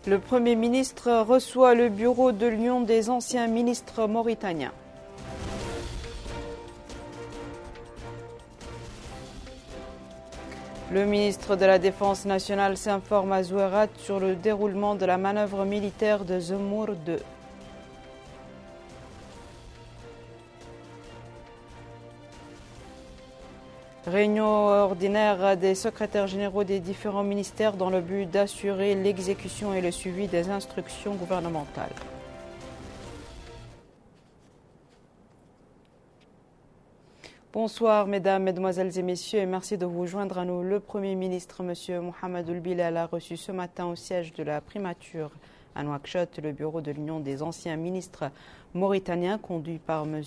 Le Premier ministre reçoit le bureau de l'Union des anciens ministres mauritaniens. Le ministre de la Défense nationale s'informe à Zouérat sur le déroulement de la manœuvre militaire de Zemour 2. Réunion ordinaire des secrétaires généraux des différents ministères dans le but d'assurer l'exécution et le suivi des instructions gouvernementales. Bonsoir mesdames, mesdemoiselles et messieurs et merci de vous joindre à nous. Le Premier ministre, M. Mohamed Ould Bilal, a reçu ce matin au siège de la primature à Nouakchott le bureau de l'Union des anciens ministres mauritaniens conduit par M.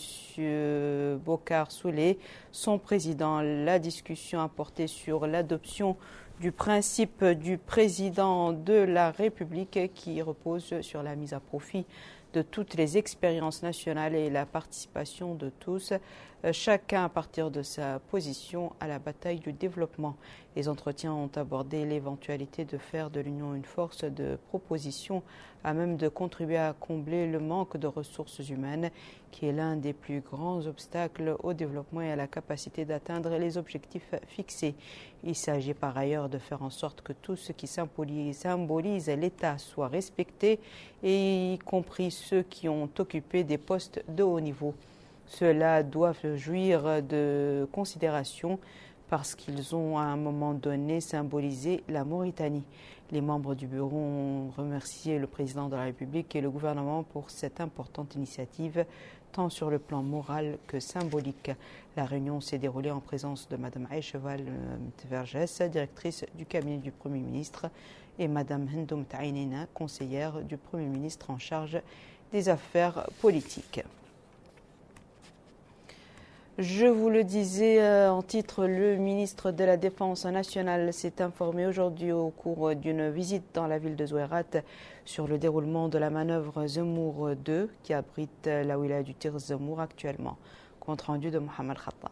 Bokar Souleh, son président. La discussion a porté sur l'adoption du principe du président de la République qui repose sur la mise à profit de toutes les expériences nationales et la participation de tous, chacun à partir de sa position à la bataille du développement. Les entretiens ont abordé l'éventualité de faire de l'Union une force de proposition à même de contribuer à combler le manque de ressources humaines qui est l'un des plus grands obstacles au développement et à la capacité d'atteindre les objectifs fixés. Il s'agit par ailleurs de faire en sorte que tout ce qui symbolise l'État soit respecté, et y compris ceux qui ont occupé des postes de haut niveau. Ceux-là doivent jouir de considération parce qu'ils ont à un moment donné symbolisé la Mauritanie. Les membres du bureau ont remercié le président de la République et le gouvernement pour cette importante initiative, tant sur le plan moral que symbolique. La réunion s'est déroulée en présence de Mme Aïcheval Vergès, directrice du cabinet du Premier ministre, et Mme Hendoum Taïnina, conseillère du Premier ministre en charge des affaires politiques. Je vous le disais en titre, le ministre de la Défense nationale s'est informé aujourd'hui au cours d'une visite dans la ville de Zouérat sur le déroulement de la manœuvre Zemour 2 qui abrite la wilaya du Tir Zemour actuellement. Compte rendu de Mohamed Khattab.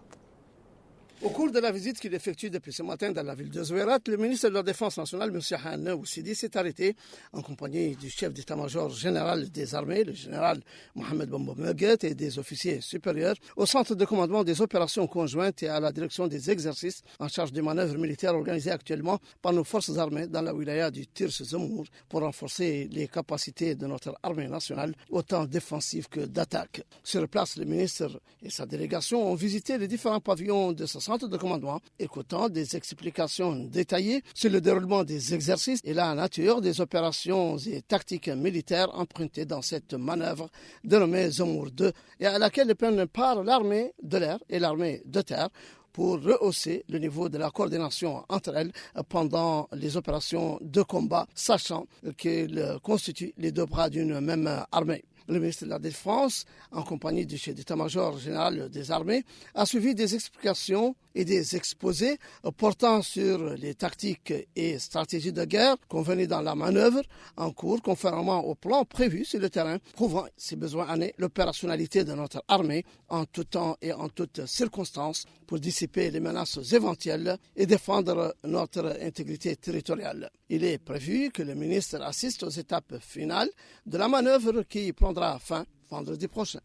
Au cours de la visite qu'il effectue depuis ce matin dans la ville de Zouérat, le ministre de la Défense nationale, M. Hanna Oussidi, s'est arrêté en compagnie du chef d'état-major général des armées, le général Mohamed Bamba Meguet, et des officiers supérieurs au centre de commandement des opérations conjointes et à la direction des exercices en charge des manœuvres militaires organisées actuellement par nos forces armées dans la wilaya du Tir Zemour pour renforcer les capacités de notre armée nationale, autant défensive que d'attaque. Sur place, le ministre et sa délégation ont visité les différents pavillons de ce centre de commandement, écoutant des explications détaillées sur le déroulement des exercices et la nature des opérations et tactiques militaires empruntées dans cette manœuvre dénommée Zemour 2 et à laquelle prennent part l'armée de l'air et l'armée de terre pour rehausser le niveau de la coordination entre elles pendant les opérations de combat, sachant qu'elles constituent les deux bras d'une même armée. Le ministre de la Défense, en compagnie du chef d'état-major général des armées, a suivi des explications et des exposés portant sur les tactiques et stratégies de guerre convenues dans la manœuvre en cours, conformément au plan prévu sur le terrain, prouvant, si besoin en est, l'opérationnalité de notre armée en tout temps et en toutes circonstances pour dissiper les menaces éventuelles et défendre notre intégrité territoriale. Il est prévu que le ministre assiste aux étapes finales de la manœuvre qui prendra fin vendredi prochain.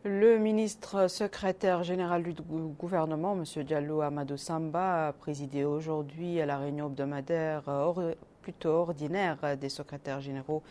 Le ministre secrétaire général du gouvernement, M. Diallo Amadou Samba, a présidé aujourd'hui à la réunion hebdomadaire, plutôt ordinaire, des secrétaires généraux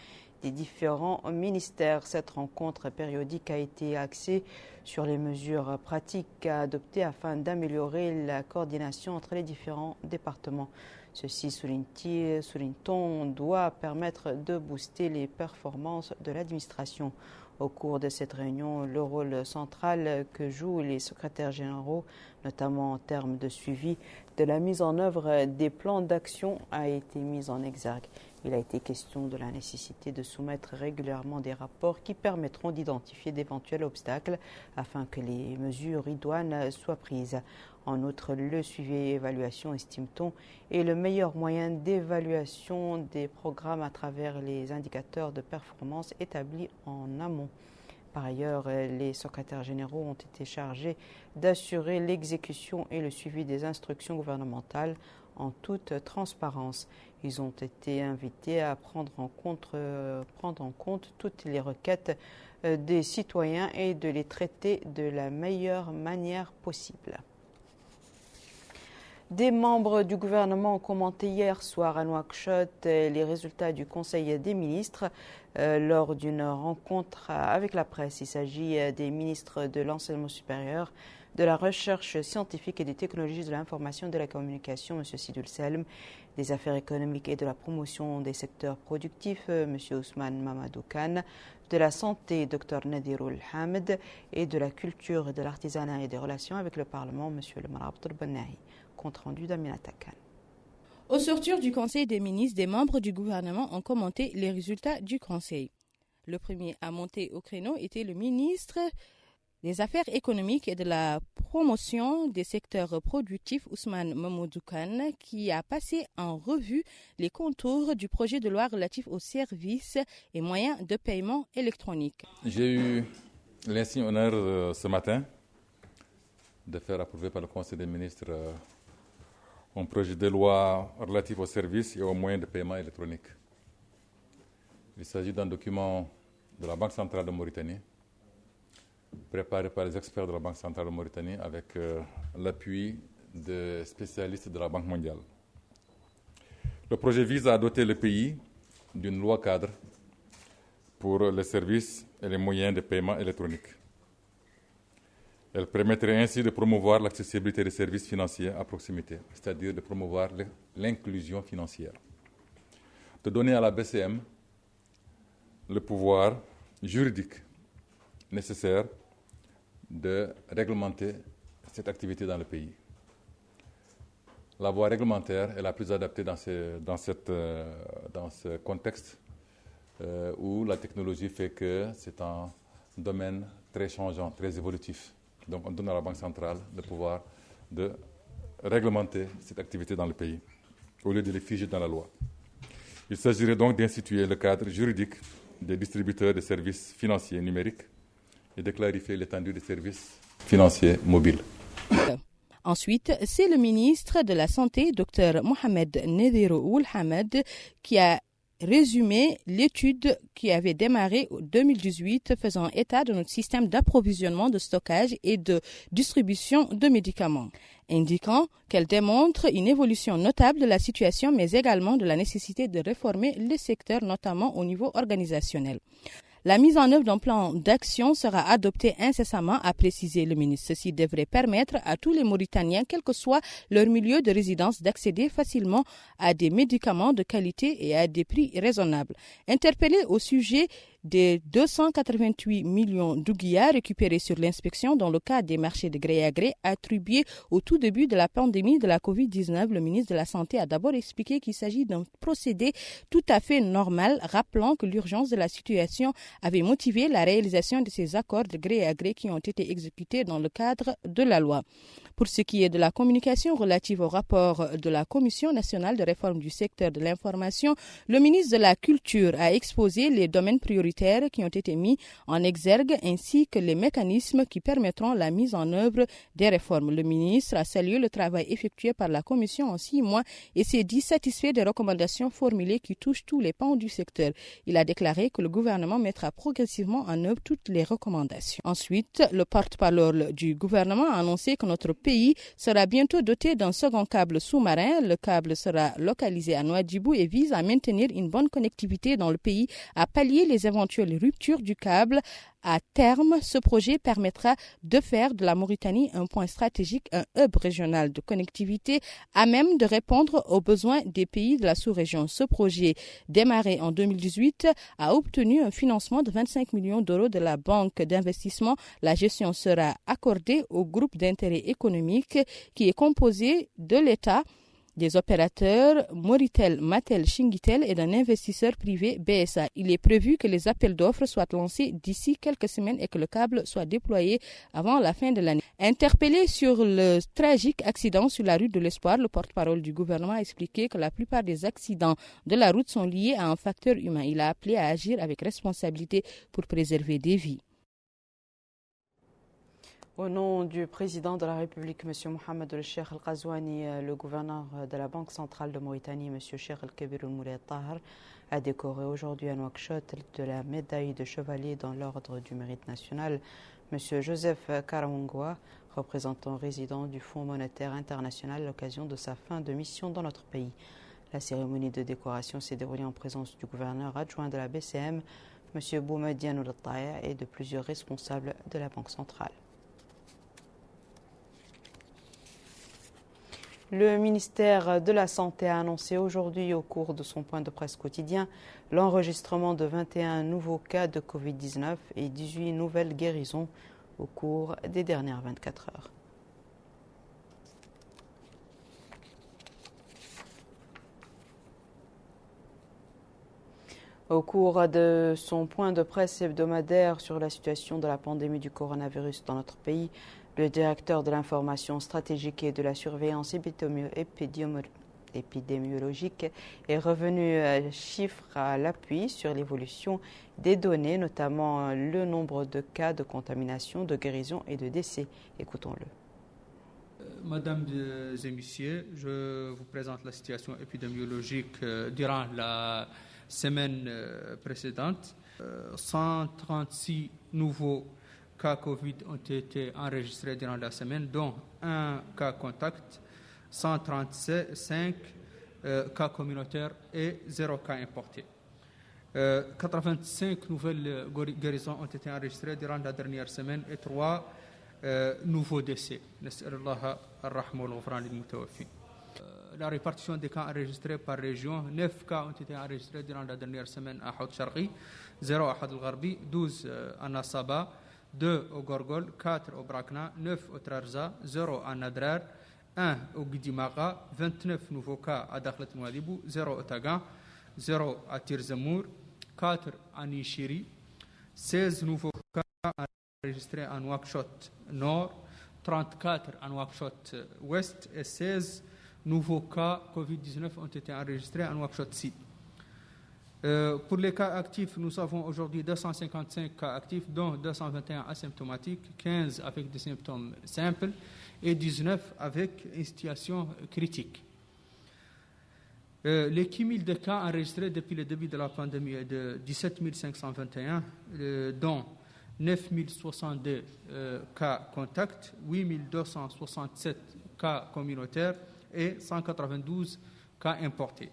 des différents ministères. Cette rencontre périodique a été axée sur les mesures pratiques à adopter afin d'améliorer la coordination entre les différents départements. Ceci, souligne-t-on, doit permettre de booster les performances de l'administration. Au cours de cette réunion, le rôle central que jouent les secrétaires généraux, notamment en termes de suivi de la mise en œuvre des plans d'action, a été mis en exergue. Il a été question de la nécessité de soumettre régulièrement des rapports qui permettront d'identifier d'éventuels obstacles afin que les mesures idoines soient prises. En outre, le suivi et évaluation, estime-t-on, est le meilleur moyen d'évaluation des programmes à travers les indicateurs de performance établis en amont. Par ailleurs, les secrétaires généraux ont été chargés d'assurer l'exécution et le suivi des instructions gouvernementales en toute transparence. Ils ont été invités à prendre en compte toutes les requêtes des citoyens et de les traiter de la meilleure manière possible. Des membres du gouvernement ont commenté hier soir à Nouakchott les résultats du Conseil des ministres lors d'une rencontre avec la presse. Il s'agit des ministres de l'enseignement supérieur, de la recherche scientifique et des technologies de l'information et de la communication, M. Sidoul Selm, des affaires économiques et de la promotion des secteurs productifs, M. Ousmane Mamadou Khan, de la santé, Dr Nadirul Hamed, et de la culture, de l'artisanat et des relations avec le Parlement, M. Lemar Abdel Benahi. Compte rendu d'Aminata Khan. Au sortir du Conseil des ministres, des membres du gouvernement ont commenté les résultats du Conseil. Le premier à monter au créneau était le ministre des Affaires économiques et de la promotion des secteurs productifs, Ousmane Mamadou Khan, qui a passé en revue les contours du projet de loi relatif aux services et moyens de paiement électronique. J'ai eu l'insigne honneur ce matin de faire approuver par le Conseil des ministres un projet de loi relatif aux services et aux moyens de paiement électronique. Il s'agit d'un document de la Banque centrale de Mauritanie, préparé par les experts de la Banque centrale de Mauritanie avec l'appui des spécialistes de la Banque mondiale. Le projet vise à doter le pays d'une loi cadre pour les services et les moyens de paiement électronique. Elle permettrait ainsi de promouvoir l'accessibilité des services financiers à proximité, c'est-à-dire de promouvoir l'inclusion financière. De donner à la BCM le pouvoir juridique nécessaire de réglementer cette activité dans le pays. La voie réglementaire est la plus adaptée dans ce contexte où la technologie fait que c'est un domaine très changeant, très évolutif. Donc on donne à la Banque centrale le pouvoir de réglementer cette activité dans le pays, au lieu de les figer dans la loi. Il s'agirait donc d'instituer le cadre juridique des distributeurs de services financiers numériques et de clarifier l'étendue des services financiers mobiles. Ensuite, c'est le ministre de la Santé, Dr Mohamed Nadirul Hamed, qui a résumé l'étude qui avait démarré en 2018 faisant état de notre système d'approvisionnement, de stockage et de distribution de médicaments, indiquant qu'elle démontre une évolution notable de la situation mais également de la nécessité de réformer le secteur, notamment au niveau organisationnel. La mise en œuvre d'un plan d'action sera adoptée incessamment, a précisé le ministre. Ceci devrait permettre à tous les Mauritaniens, quel que soit leur milieu de résidence, d'accéder facilement à des médicaments de qualité et à des prix raisonnables. Interpellé au sujet des 288 millions d'ouguiyas récupérés sur l'inspection dans le cadre des marchés de gré à gré attribués au tout début de la pandémie de la Covid-19, le ministre de la Santé a d'abord expliqué qu'il s'agit d'un procédé tout à fait normal, rappelant que l'urgence de la situation avait motivé la réalisation de ces accords de gré à gré qui ont été exécutés dans le cadre de la loi. Pour ce qui est de la communication relative au rapport de la Commission nationale de réforme du secteur de l'information, le ministre de la Culture a exposé les domaines prioritaires qui ont été mis en exergue ainsi que les mécanismes qui permettront la mise en œuvre des réformes. Le ministre a salué le travail effectué par la Commission en 6 mois et s'est dit satisfait des recommandations formulées qui touchent tous les pans du secteur. Il a déclaré que le gouvernement mettra progressivement en œuvre toutes les recommandations. Ensuite, le porte-parole du gouvernement a annoncé que notre pays sera bientôt doté d'un second câble sous-marin. Le câble sera localisé à Nouadhibou et vise à maintenir une bonne connectivité dans le pays, à pallier les éventuelles ruptures du câble. À terme, ce projet permettra de faire de la Mauritanie un point stratégique, un hub régional de connectivité à même de répondre aux besoins des pays de la sous-région. Ce projet, démarré en 2018, a obtenu un financement de 25 millions d'euros de la Banque d'investissement. La gestion sera accordée au groupe d'intérêt économique qui est composé de l'État, des opérateurs Mauritel, Matel, Chinguitel et d'un investisseur privé BSA. Il est prévu que les appels d'offres soient lancés d'ici quelques semaines et que le câble soit déployé avant la fin de l'année. Interpellé sur le tragique accident sur la route de l'Espoir, le porte-parole du gouvernement a expliqué que la plupart des accidents de la route sont liés à un facteur humain. Il a appelé à agir avec responsabilité pour préserver des vies. Au nom du président de la République, M. Mohamed El-Cheikh Al-Qazouani, le gouverneur de la Banque centrale de Mauritanie, M. Cheikh El-Kebir El-Moulay Tahar, a décoré aujourd'hui à Nouakchott de la médaille de chevalier dans l'ordre du mérite national M. Joseph Karamungwa, représentant résident du Fonds monétaire international à l'occasion de sa fin de mission dans notre pays. La cérémonie de décoration s'est déroulée en présence du gouverneur adjoint de la BCM, M. Boumediane Oulataïa, et de plusieurs responsables de la Banque centrale. Le ministère de la Santé a annoncé aujourd'hui au cours de son point de presse quotidien l'enregistrement de 21 nouveaux cas de Covid-19 et 18 nouvelles guérisons au cours des dernières 24 heures. Au cours de son point de presse hebdomadaire sur la situation de la pandémie du coronavirus dans notre pays, le directeur de l'information stratégique et de la surveillance épidémiologique est revenu chiffres à l'appui sur l'évolution des données, notamment le nombre de cas de contamination, de guérison et de décès. Écoutons-le. Mesdames et messieurs, je vous présente la situation épidémiologique durant la semaine précédente. 136 nouveaux cas Covid ont été enregistrés durant la semaine, dont un cas contact, 135 cas communautaires et 0 cas importés. 85 nouvelles guérisons ont été enregistrées durant la dernière semaine et 3 nouveaux décès. La répartition des cas enregistrés par région, 9 cas ont été enregistrés durant la dernière semaine à Hout Sharqi, 0 à Had al-Gharbi, 12 à Nasaba, 2 au Gorgol, 4 au Brakna, 9 au Trarza, 0 à Nadrar, 1 au Guidimaga, 29 nouveaux cas à Dakhlet Nouadhibou, 0 au Tagan, 0 à Tirzamour, 4 à Nishiri, 16 nouveaux cas enregistrés à Nouakchott Nord, 34 à Nouakchott Ouest et 16 nouveaux cas Covid-19 ont été enregistrés à Nouakchott Sud. Pour les cas actifs, nous avons aujourd'hui 255 cas actifs, dont 221 asymptomatiques, 15 avec des symptômes simples et 19 avec une situation critique. Les cumul de cas enregistrés depuis le début de la pandémie est de 17 521, dont 9 062 cas contacts, 8 267 cas communautaires et 192 cas importés.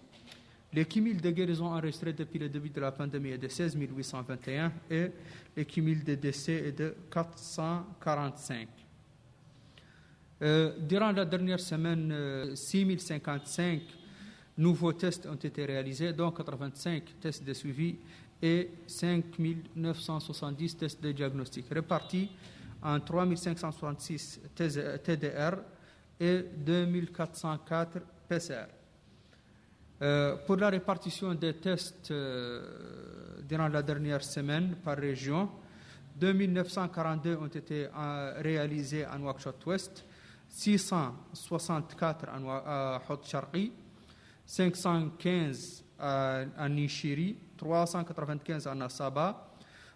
Le cumul de guérisons enregistrés depuis le début de la pandémie est de 16 821 et le cumul de décès est de 445. Durant la dernière semaine, 6 055 nouveaux tests ont été réalisés, dont 85 tests de suivi et 5 970 tests de diagnostic, répartis en 3 566 TDR et 2 404 PCR. Pour la répartition des tests durant la dernière semaine par région, 2 942 ont été réalisés à Nouakchott Ouest, 664 à Hout Sharqi, 515 à Nishiri, 395 à Nasaba,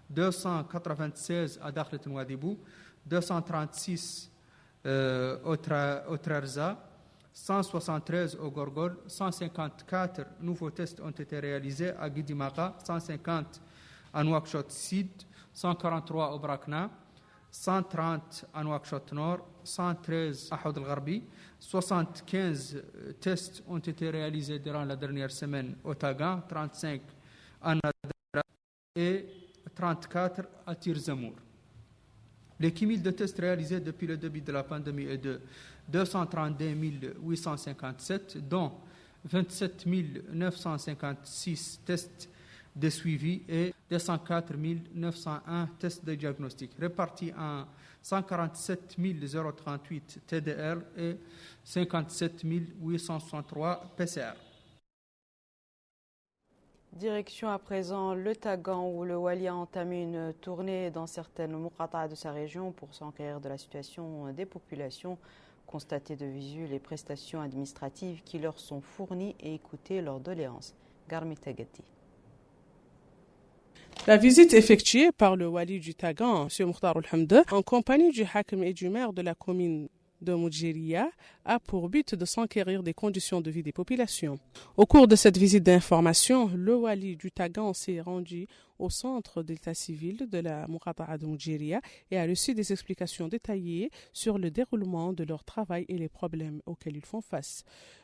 296 à Dakhlet Nouadhibou, 236 au Trarza, 173 au Gorgol, 154 nouveaux tests ont été réalisés à Guidimaga, 150 à Nouakchott Sud, 143 au Brakna, 130 à Nouakchott Nord, 113 à Houd al-Gharbi, 75 tests ont été réalisés durant la dernière semaine au Tagan, 35 à Nadra et 34 à Tirzamour. Le cumul de tests réalisés depuis le début de la pandémie est de 232 857, dont 27 956 tests de suivi et 204 901 tests de diagnostic, répartis en 147 038 TDR et 57 863 PCR. Direction à présent le Tagan, où le Wali a entamé une tournée dans certaines muqata'a de sa région pour s'enquérir de la situation des populations, constater de visu les prestations administratives qui leur sont fournies et écouter leurs doléances. Garmi Tagati. La visite effectuée par le wali du Tagan, M. Mokhtar Al-Hamd, en compagnie du hakim et du maire de la commune de Moudjéria, a pour but de s'enquérir des conditions de vie des populations. Au cours de cette visite d'information, le wali du Tagan s'est rendu au centre d'état civil de la Muqata'a de Moudjéria et a reçu des explications détaillées sur le déroulement de leur travail et les problèmes auxquels ils font face.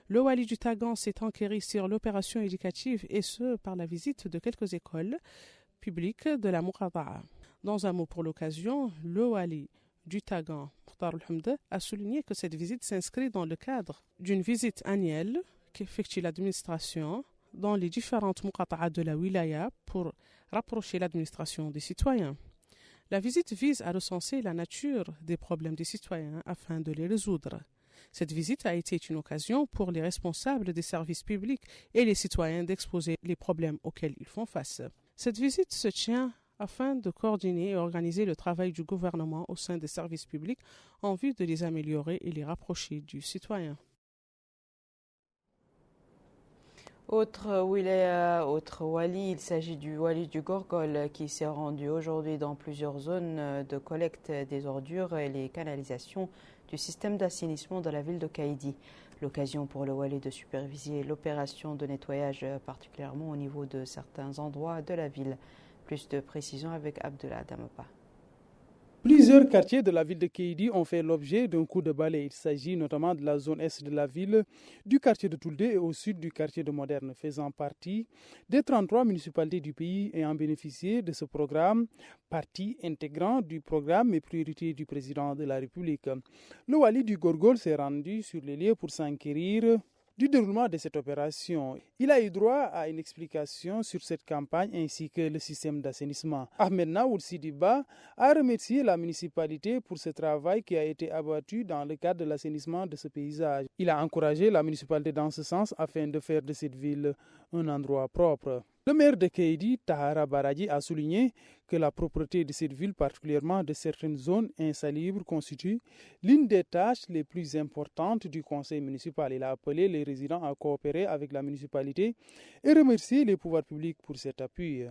Le wali du Tagan s'est enquéré sur l'opération éducative et ce par la visite de quelques écoles publiques de la Muqata'a. Dans un mot pour l'occasion, le wali du Tagan, Mokhtar Al-Hamd, a souligné que cette visite s'inscrit dans le cadre d'une visite annuelle qu'effectue l'administration dans les différentes muqata'a de la wilaya pour rapprocher l'administration des citoyens. La visite vise à recenser la nature des problèmes des citoyens afin de les résoudre. Cette visite a été une occasion pour les responsables des services publics et les citoyens d'exposer les problèmes auxquels ils font face. Cette visite se tient afin de coordonner et organiser le travail du gouvernement au sein des services publics en vue de les améliorer et les rapprocher du citoyen. Autre wilaya, autre wali, il s'agit du wali du Gorgol qui s'est rendu aujourd'hui dans plusieurs zones de collecte des ordures et les canalisations du système d'assainissement de la ville de Kaïdi. L'occasion pour le wali de superviser l'opération de nettoyage, particulièrement au niveau de certains endroits de la ville. Plus de précisions avec Abdullah Damapa. Plusieurs quartiers de la ville de Kaïdi ont fait l'objet d'un coup de balai. Il s'agit notamment de la zone est de la ville, du quartier de Toulde et au sud du quartier de Moderne, faisant partie des 33 municipalités du pays ayant bénéficié de ce programme, partie intégrante du programme et priorité du président de la République. Le wali du Gorgol s'est rendu sur les lieux pour s'enquérir du déroulement de cette opération. Il a eu droit à une explication sur cette campagne ainsi que le système d'assainissement. Ahmed Naoud Sidiba a remercié la municipalité pour ce travail qui a été abattu dans le cadre de l'assainissement de ce paysage. Il a encouragé la municipalité dans ce sens afin de faire de cette ville un endroit propre. Le maire de Kaïdi, Tahara Baradji, a souligné que la propreté de cette ville, particulièrement de certaines zones insalubres, constitue l'une des tâches les plus importantes du conseil municipal. Il a appelé les résidents à coopérer avec la municipalité et remercié les pouvoirs publics pour cet appui.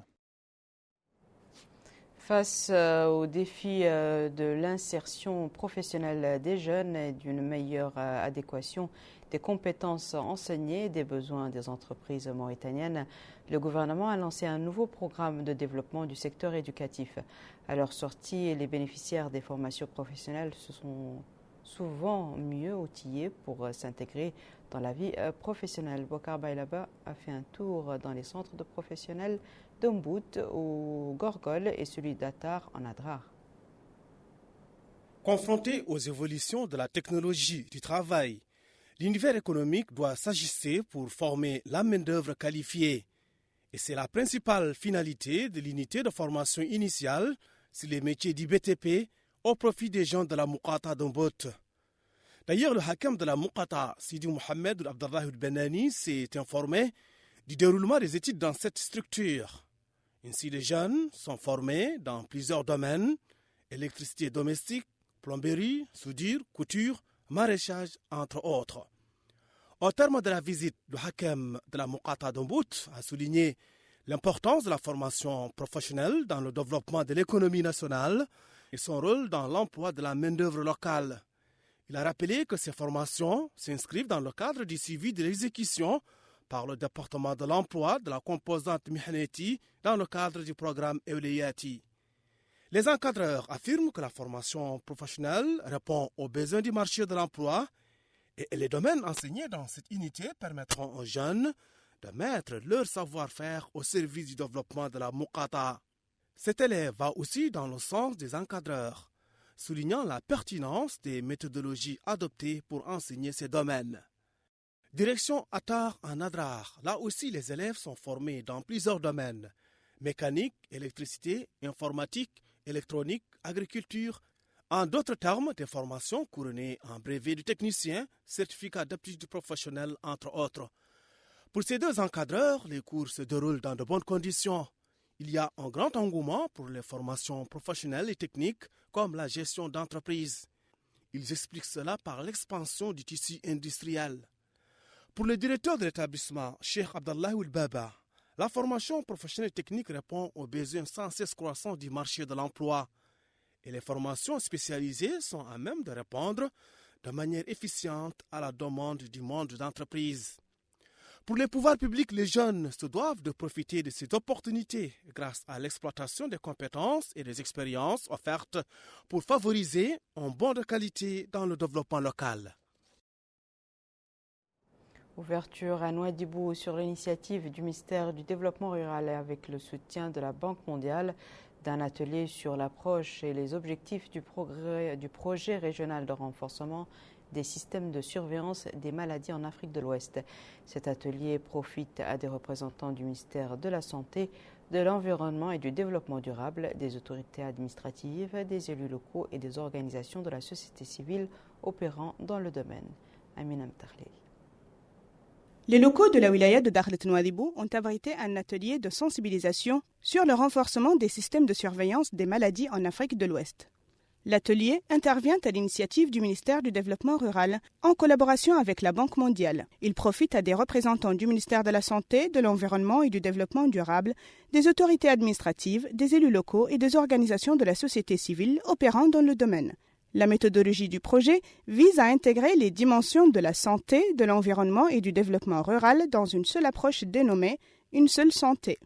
Face au défi de l'insertion professionnelle des jeunes et d'une meilleure adéquation des compétences enseignées et des besoins des entreprises mauritaniennes, le gouvernement a lancé un nouveau programme de développement du secteur éducatif. À leur sortie, les bénéficiaires des formations professionnelles se sont souvent mieux outillés pour s'intégrer dans la vie professionnelle. Bokar Bailaba a fait un tour dans les centres de professionnels d'Ombout au Gorgol et celui d'Atar en Adrar. Confronté aux évolutions de la technologie du travail, l'univers économique doit s'ajuster pour former la main-d'œuvre qualifiée. Et c'est la principale finalité de l'unité de formation initiale sur les métiers du BTP au profit des gens de la Muqata'a d'Ombout. D'ailleurs, le hakim de la Muqata'a, Sidi Mohamed Abdallah Benani, s'est informé du déroulement des études dans cette structure. Ainsi, les jeunes sont formés dans plusieurs domaines, électricité domestique, plomberie, soudure, couture, maraîchage, entre autres. Au terme de la visite, le hakim de la Muqata'a d'Ombout a souligné l'importance de la formation professionnelle dans le développement de l'économie nationale et son rôle dans l'emploi de la main-d'œuvre locale. Il a rappelé que ces formations s'inscrivent dans le cadre du suivi de l'exécution par le département de l'emploi de la composante Mihneti dans le cadre du programme Euliyati. Les encadreurs affirment que la formation professionnelle répond aux besoins du marché de l'emploi et les domaines enseignés dans cette unité permettront aux jeunes de mettre leur savoir-faire au service du développement de la Muqata'a. Cet élève va aussi dans le sens des encadreurs, soulignant la pertinence des méthodologies adoptées pour enseigner ces domaines. Direction Atar en Adrar, là aussi les élèves sont formés dans plusieurs domaines, mécanique, électricité, informatique, électronique, agriculture, en d'autres termes des formations couronnées en brevet du technicien, certificat d'aptitude professionnelle entre autres. Pour ces deux encadreurs, les cours se déroulent dans de bonnes conditions. Il y a un grand engouement pour les formations professionnelles et techniques comme la gestion d'entreprise. Ils expliquent cela par l'expansion du tissu industriel. Pour le directeur de l'établissement, Cheikh Abdallah Oulbaba, La formation professionnelle technique répond aux besoins sans cesse croissants du marché de l'emploi. Et les formations spécialisées sont à même de répondre de manière efficiente à la demande du monde d'entreprise. Pour les pouvoirs publics, les jeunes se doivent de profiter de ces opportunités grâce à l'exploitation des compétences et des expériences offertes pour favoriser un bond de qualité dans le développement local. Ouverture à Nouadhibou sur l'initiative du ministère du Développement rural et avec le soutien de la Banque mondiale d'un atelier sur l'approche et les objectifs du projet régional de renforcement des systèmes de surveillance des maladies en Afrique de l'Ouest. Cet atelier profite à des représentants du ministère de la Santé, de l'Environnement et du Développement durable, des autorités administratives, des élus locaux et des organisations de la société civile opérant dans le domaine. Amina Mtarlil. Les locaux de la wilaya de Dakhlet Nouadhibou ont abrité un atelier de sensibilisation sur le renforcement des systèmes de surveillance des maladies en Afrique de l'Ouest. L'atelier intervient à l'initiative du ministère du Développement rural en collaboration avec la Banque mondiale. Il profite à des représentants du ministère de la Santé, de l'Environnement et du Développement durable, des autorités administratives, des élus locaux et des organisations de la société civile opérant dans le domaine. La méthodologie du projet vise à intégrer les dimensions de la santé, de l'environnement et du développement rural dans une seule approche dénommée « Une seule santé ».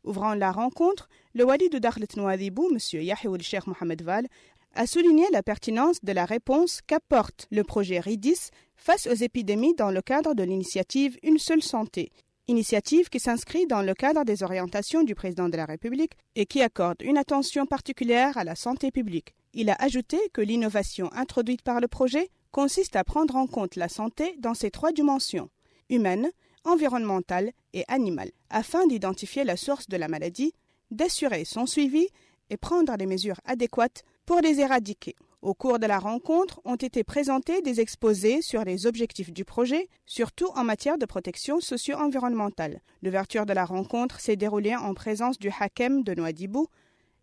Ouvrant la rencontre, le wali de Dakhlet Nouadhibou, M. Yahya Cheikh Mohamed Val, a souligné la pertinence de la réponse qu'apporte le projet RIDIS face aux épidémies dans le cadre de l'initiative Une seule santé, initiative qui s'inscrit dans le cadre des orientations du président de la République et qui accorde une attention particulière à la santé publique. Il a ajouté que l'innovation introduite par le projet consiste à prendre en compte la santé dans ses trois dimensions, humaine, environnementale et animale, afin d'identifier la source de la maladie, d'assurer son suivi et prendre les mesures adéquates pour les éradiquer. Au cours de la rencontre, ont été présentés des exposés sur les objectifs du projet, surtout en matière de protection socio-environnementale. L'ouverture de la rencontre s'est déroulée en présence du Hakem de Nouadhibou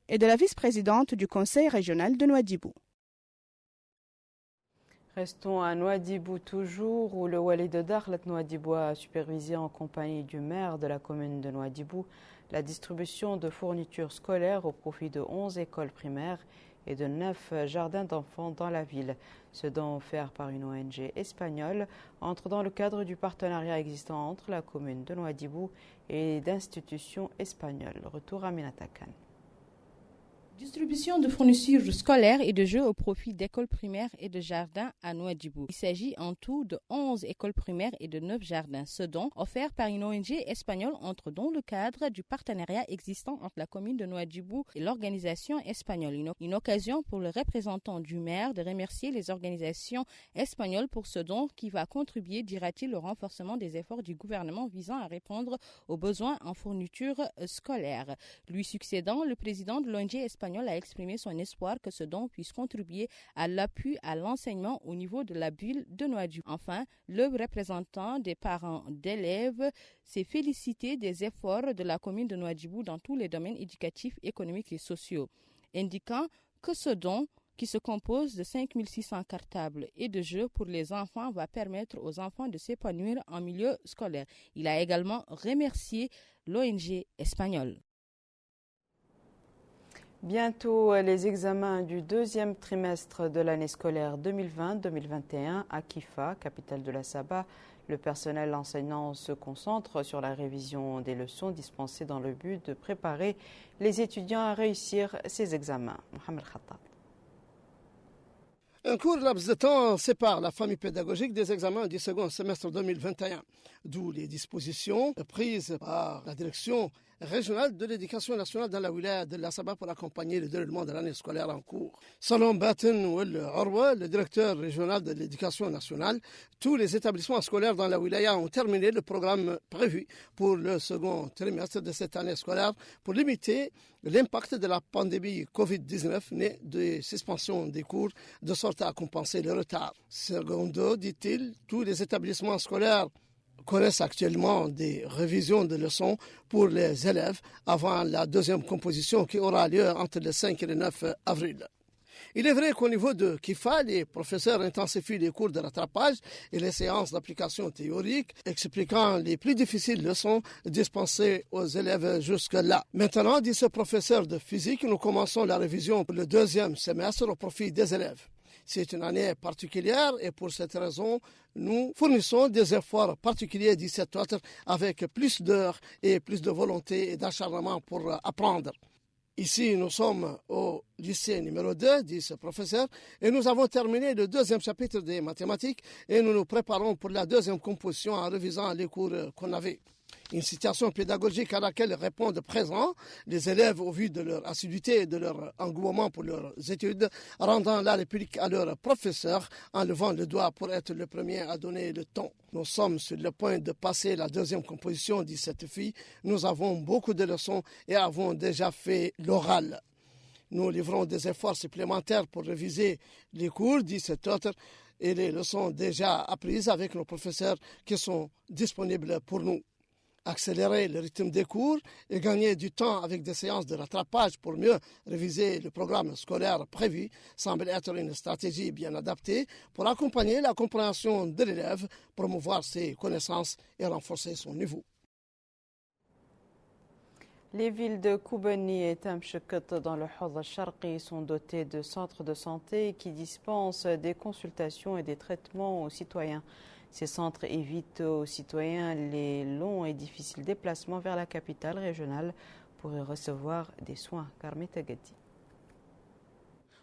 et de la vice-présidente du Conseil régional de Nouadhibou. Restons à Nouadhibou toujours, où le wali de Dakhlet Nouadhibou a supervisé en compagnie du maire de la commune de Nouadhibou la distribution de fournitures scolaires au profit de 11 écoles primaires et de 9 jardins d'enfants dans la ville. Ce don offert par une ONG espagnole entre dans le cadre du partenariat existant entre la commune de Nouadhibou et d'institutions espagnoles. Retour à Minatakan. Distribution de fournitures scolaires et de jeux au profit d'écoles primaires et de jardins à Nouadhibou. Il s'agit en tout de 11 écoles primaires et de 9 jardins. Ce don, offert par une ONG espagnole, entre dans le cadre du partenariat existant entre la commune de Nouadhibou et l'organisation espagnole. Une occasion pour le représentant du maire de remercier les organisations espagnoles pour ce don qui va contribuer, dira-t-il, au renforcement des efforts du gouvernement visant à répondre aux besoins en fournitures scolaires. Lui succédant, le président de l'ONG espagnole a exprimé son espoir que ce don puisse contribuer à l'appui à l'enseignement au niveau de la ville de Nouadhibou. Enfin, le représentant des parents d'élèves s'est félicité des efforts de la commune de Nouadhibou dans tous les domaines éducatifs, économiques et sociaux, indiquant que ce don, qui se compose de 5600 cartables et de jeux pour les enfants, va permettre aux enfants de s'épanouir en milieu scolaire. Il a également remercié l'ONG espagnole. Bientôt les examens du deuxième trimestre de l'année scolaire 2020-2021 à Kifa, capitale de la Saba. Le personnel enseignant se concentre sur la révision des leçons dispensées dans le but de préparer les étudiants à réussir ces examens. Mohamed Khattab. Un court laps de temps sépare la famille pédagogique des examens du second semestre 2021, d'où les dispositions prises par la direction régionale de l'éducation nationale dans la wilaya de la Saba pour accompagner le déroulement de l'année scolaire en cours. Selon Baten Ouel Arwa, le directeur régional de l'éducation nationale, tous les établissements scolaires dans la wilaya ont terminé le programme prévu pour le second trimestre de cette année scolaire pour limiter l'impact de la pandémie Covid-19 née de suspension des cours de sorte à compenser le retard. Secondo, dit-il, tous les établissements scolaires connaissent actuellement des révisions de leçons pour les élèves avant la deuxième composition qui aura lieu entre le 5 et le 9 avril. Il est vrai qu'au niveau de Kifa, les professeurs intensifient les cours de rattrapage et les séances d'application théorique, expliquant les plus difficiles leçons dispensées aux élèves jusque-là. Maintenant, dit ce professeur de physique, nous commençons la révision pour le deuxième semestre au profit des élèves. C'est une année particulière et pour cette raison, nous fournissons des efforts particuliers, dit cet autre, avec plus d'heures et plus de volonté et d'acharnement pour apprendre. Ici, nous sommes au lycée numéro 2, dit ce professeur, et nous avons terminé le deuxième chapitre des mathématiques et nous nous préparons pour la deuxième composition en révisant les cours qu'on avait. Une situation pédagogique à laquelle répondent présent les élèves au vu de leur assiduité et de leur engouement pour leurs études, rendant la réplique à leurs professeurs en levant le doigt pour être le premier à donner le ton. Nous sommes sur le point de passer la deuxième composition, dit cette fille. Nous avons beaucoup de leçons et avons déjà fait l'oral. Nous livrons des efforts supplémentaires pour réviser les cours, dit cet autre, et les leçons déjà apprises avec nos professeurs qui sont disponibles pour nous. Accélérer le rythme des cours et gagner du temps avec des séances de rattrapage pour mieux réviser le programme scolaire prévu semble être une stratégie bien adaptée pour accompagner la compréhension de l'élève, promouvoir ses connaissances et renforcer son niveau. Les villes de Koubani et Tamchikat dans le Hawd al-Sharqi sont dotées de centres de santé qui dispensent des consultations et des traitements aux citoyens. Ces centres évitent aux citoyens les longs et difficiles déplacements vers la capitale régionale pour y recevoir des soins. Carmet Agadi.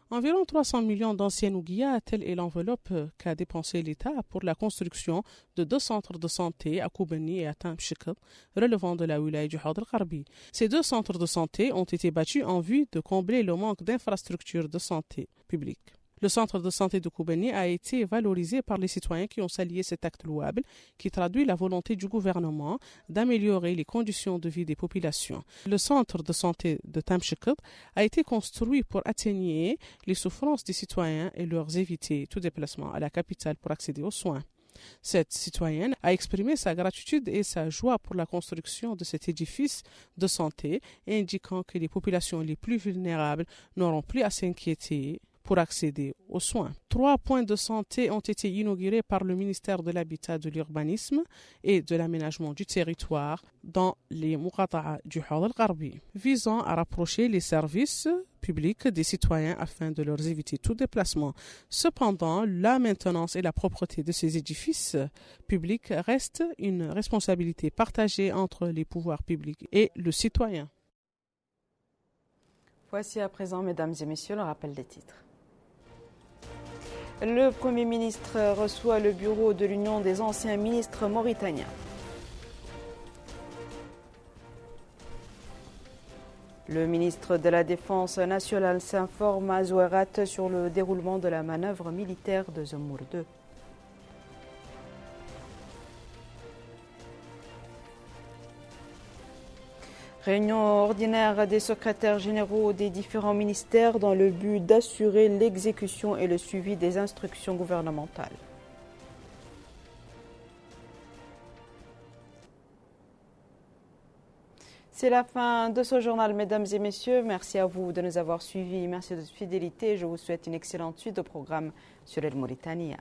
Environ 300 millions d'anciennes ouguiya, telle est l'enveloppe qu'a dépensé l'État pour la construction de 2 centres de santé à Koubani et à Tamchikat, relevant de la wilaya du Hawd al-Gharbi. Ces 2 centres de santé ont été bâtis en vue de combler le manque d'infrastructures de santé publique. Le centre de santé de Koubani a été valorisé par les citoyens qui ont salué cet acte louable qui traduit la volonté du gouvernement d'améliorer les conditions de vie des populations. Le centre de santé de Tamchikat a été construit pour atténuer les souffrances des citoyens et leur éviter tout déplacement à la capitale pour accéder aux soins. Cette citoyenne a exprimé sa gratitude et sa joie pour la construction de cet édifice de santé, indiquant que les populations les plus vulnérables n'auront plus à s'inquiéter pour accéder aux soins. 3 points de santé ont été inaugurés par le ministère de l'Habitat, de l'Urbanisme et de l'Aménagement du territoire dans les Muqata'a du Hawd al-Gharbi, visant à rapprocher les services publics des citoyens afin de leur éviter tout déplacement. Cependant, la maintenance et la propreté de ces édifices publics restent une responsabilité partagée entre les pouvoirs publics et le citoyen. Voici à présent, mesdames et messieurs, le rappel des titres. Le Premier ministre reçoit le bureau de l'Union des anciens ministres mauritaniens. Le ministre de la Défense nationale s'informe à Zouerat sur le déroulement de la manœuvre militaire de Zemour 2. Réunion ordinaire des secrétaires généraux des différents ministères dans le but d'assurer l'exécution et le suivi des instructions gouvernementales. C'est la fin de ce journal, mesdames et messieurs. Merci à vous de nous avoir suivis. Merci de votre fidélité. Je vous souhaite une excellente suite de programme sur El Mauritania.